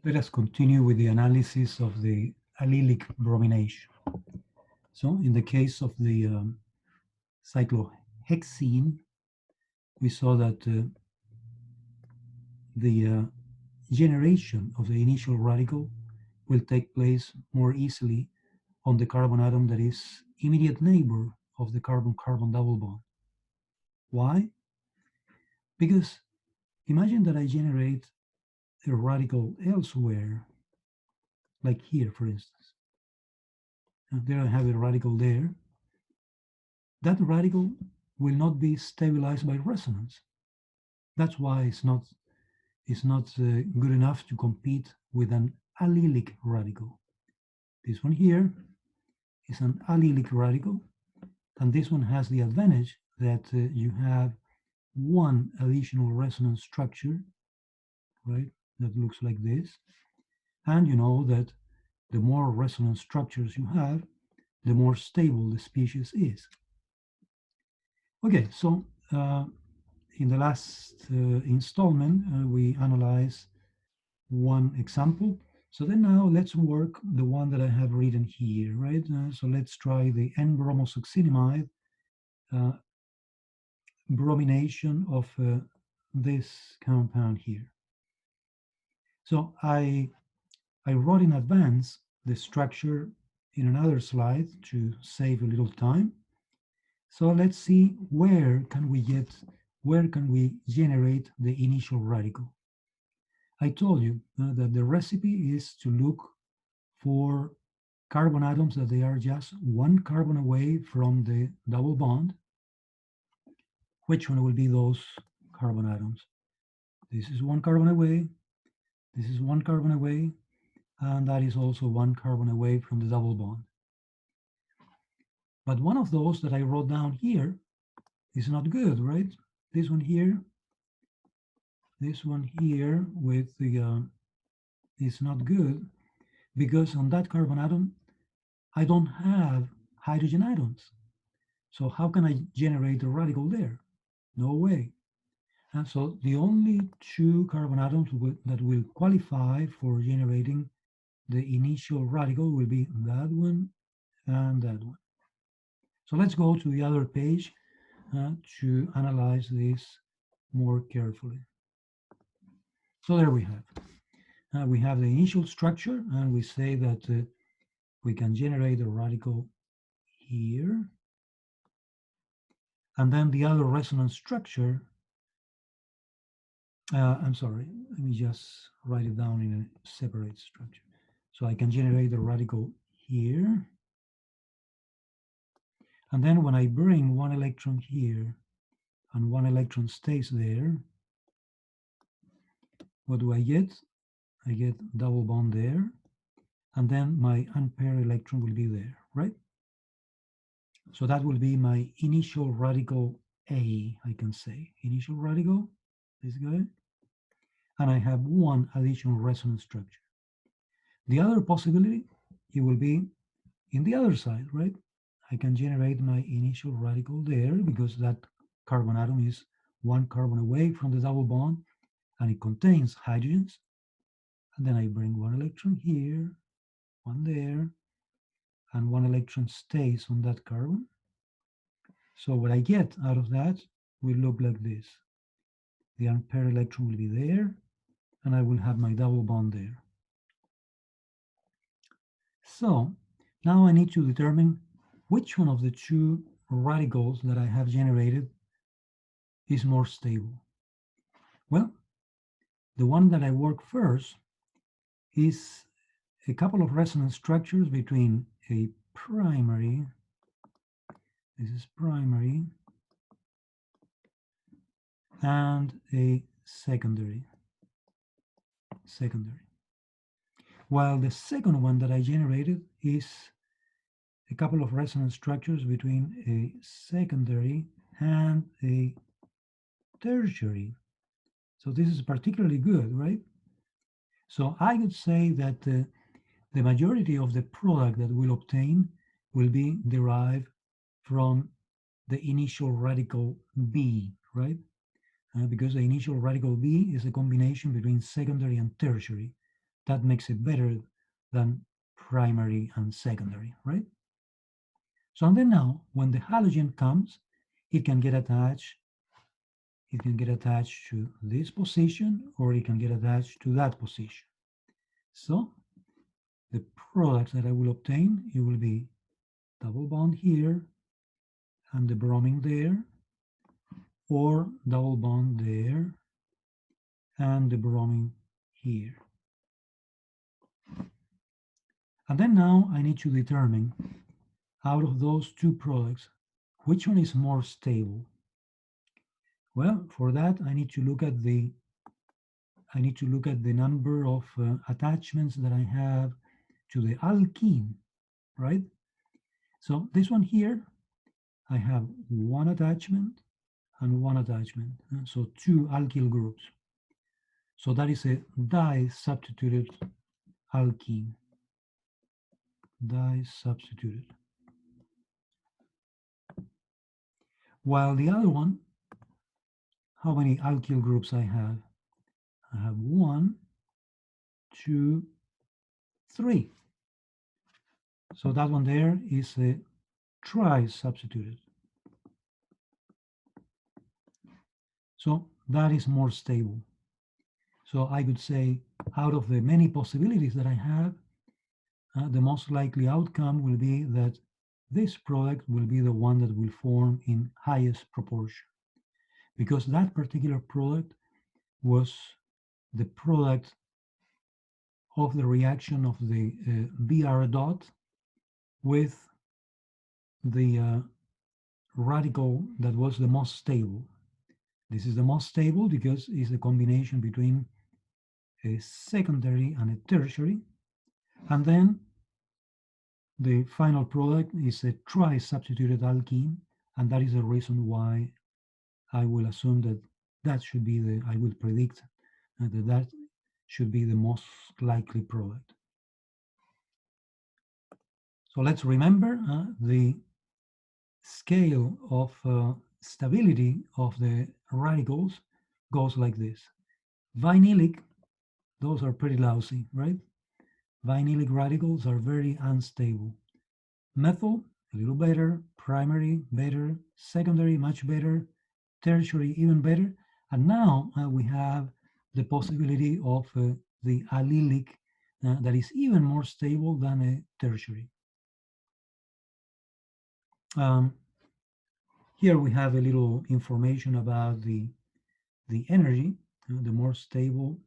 Let us continue with the analysis of the allylic bromination. So in the case of the cyclohexene, we saw that the generation of the initial radical will take place more easily on the carbon atom that is immediate neighbor of the carbon-carbon double bond. Why? Because imagine that I generate a radical elsewhere, like here, for instance. And there I have a radical there. That radical will not be stabilized by resonance. That's why it's not good enough to compete with an allylic radical. This one here is an allylic radical, and this one has the advantage that you have one additional resonance structure, right, that looks like this. And you know that the more resonance structures you have, the more stable the species is. Okay, so in the last installment, we analyzed one example. So then now let's work the one that I have written here, right? So let's try the N-bromosuccinimide bromination of this compound here. So I wrote in advance the structure in another slide to save a little time. So let's see where can we generate the initial radical. I told you that the recipe is to look for carbon atoms that they are just one carbon away from the double bond. Which one will be those carbon atoms? This is one carbon away, this is one carbon away, and that is also one carbon away from the double bond. But one of those that I wrote down here is not good, right? This one here with the is not good because on that carbon atom, I don't have hydrogen atoms. So how can I generate a radical there? No way. And so the only two carbon atoms that will qualify for generating the initial radical will be that one and that one. So let's go to the other page to analyze this more carefully. So there we have. We have the initial structure, and we say that we can generate a radical here. And then the other resonance structure, I'm sorry, let me just write it down in a separate structure. So I can generate a radical here. And then when I bring one electron here and one electron stays there, what do I get? I get double bond there. And then my unpaired electron will be there, right? So that will be my initial radical A, I can say. Initial radical, this guy. And I have one additional resonance structure. The other possibility, it will be in the other side, right? I can generate my initial radical there because that carbon atom is one carbon away from the double bond and it contains hydrogens. And then I bring one electron here, one there, and one electron stays on that carbon. So what I get out of that will look like this. The unpaired electron will be there, and I will have my double bond there. So now I need to determine which one of the two radicals that I have generated is more stable. Well, the one that I work first is a couple of resonance structures between a primary, this is primary, and a secondary. While the second one that I generated is a couple of resonance structures between a secondary and a tertiary. So this is particularly good, right? So I would say that the majority of the product that we'll obtain will be derived from the initial radical B, right? Because the initial radical B is a combination between secondary and tertiary. That makes it better than primary and secondary, right? So and then now, when the halogen comes, it can get attached. It can get attached to this position, or it can get attached to that position. So the product that I will obtain, it will be double bond here and the bromine there, or double bond there and the bromine here. And then now I need to determine, out of those two products, which one is more stable. Well, for that I need to look at the number of attachments that I have to the alkene, right? So this one here, I have one attachment and one attachment, so two alkyl groups. So that is a di-substituted alkene, di-substituted. While the other one, how many alkyl groups I have? I have 1, 2, 3. So that one there is a tri-substituted. So that is more stable. So I could say, out of the many possibilities that I have, the most likely outcome will be that this product will be the one that will form in highest proportion, because that particular product was the product of the reaction of the Br dot with the radical that was the most stable. This is the most stable because it's a combination between a secondary and a tertiary. And then the final product is a tri-substituted alkene, and that is the reason why I will assume that that should be I will predict that should be the most likely product. So let's remember the scale of stability of the radicals goes like this. Vinylic, those are pretty lousy, right? Vinylic radicals are very unstable. Methyl, a little better. Primary, better. Secondary, much better. Tertiary, even better. And now we have the possibility of the allylic that is even more stable than a tertiary. Here we have a little information about the energy. The more stable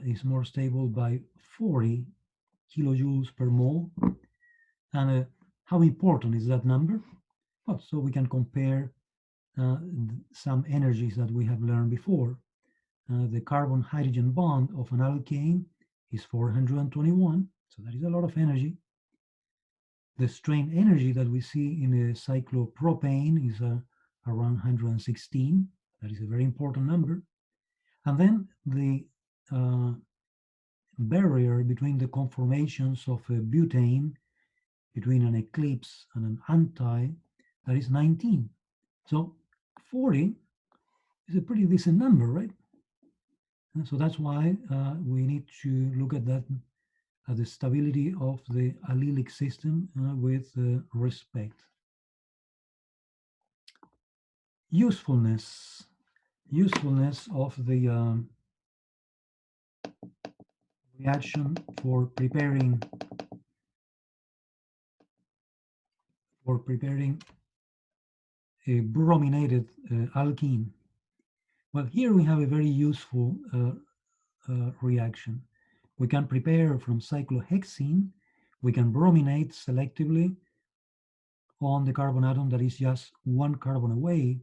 is more stable by 40 kilojoules per mole. And how important is that number? Well, so we can compare some energies that we have learned before. The carbon-hydrogen bond of an alkane is 421, so that is a lot of energy. The strain energy that we see in the cyclopropane is around 116. That is a very important number. And then the barrier between the conformations of a butane, between an eclipse and an anti, that is 19. So 40 is a pretty decent number, right? And so that's why we need to look at that, at the stability of the allylic system with respect. Usefulness of the reaction for preparing a brominated alkene. Well, here we have a very useful reaction. We can prepare from cyclohexene. We can brominate selectively on the carbon atom that is just one carbon away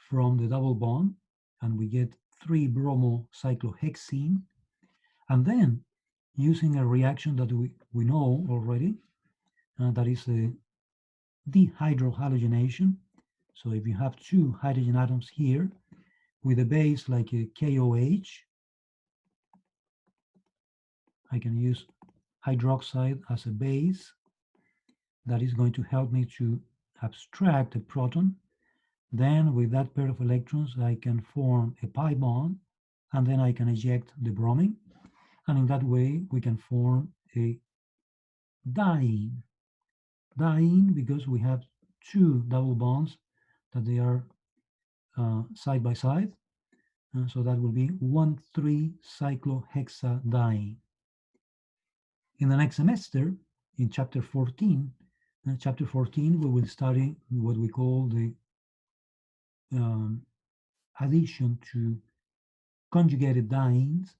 from the double bond, and we get 3-bromocyclohexene. And then, using a reaction that we know already, that is the dehydrohalogenation. So if you have two hydrogen atoms here with a base like a KOH, I can use hydroxide as a base. That is going to help me to abstract a proton. Then with that pair of electrons, I can form a pi bond, and then I can eject the bromine. And in that way, we can form a diene. Diene because we have two double bonds that they are side by side. So that will be 1,3-cyclohexadiene. In the next semester, in chapter 14, we will study what we call the addition to conjugated dienes.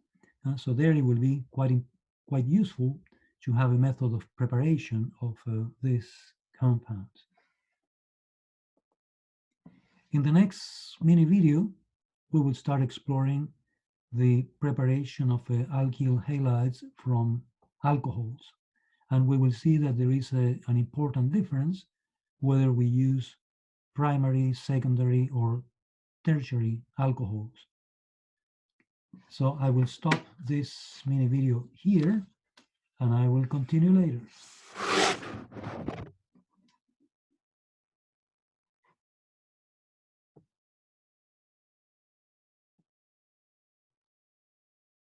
So there it will be quite useful to have a method of preparation of these compounds. In the next mini video, we will start exploring the preparation of alkyl halides from alcohols. And we will see that there is an important difference whether we use primary, secondary, or tertiary alcohols. So I will stop this mini video here and I will continue later.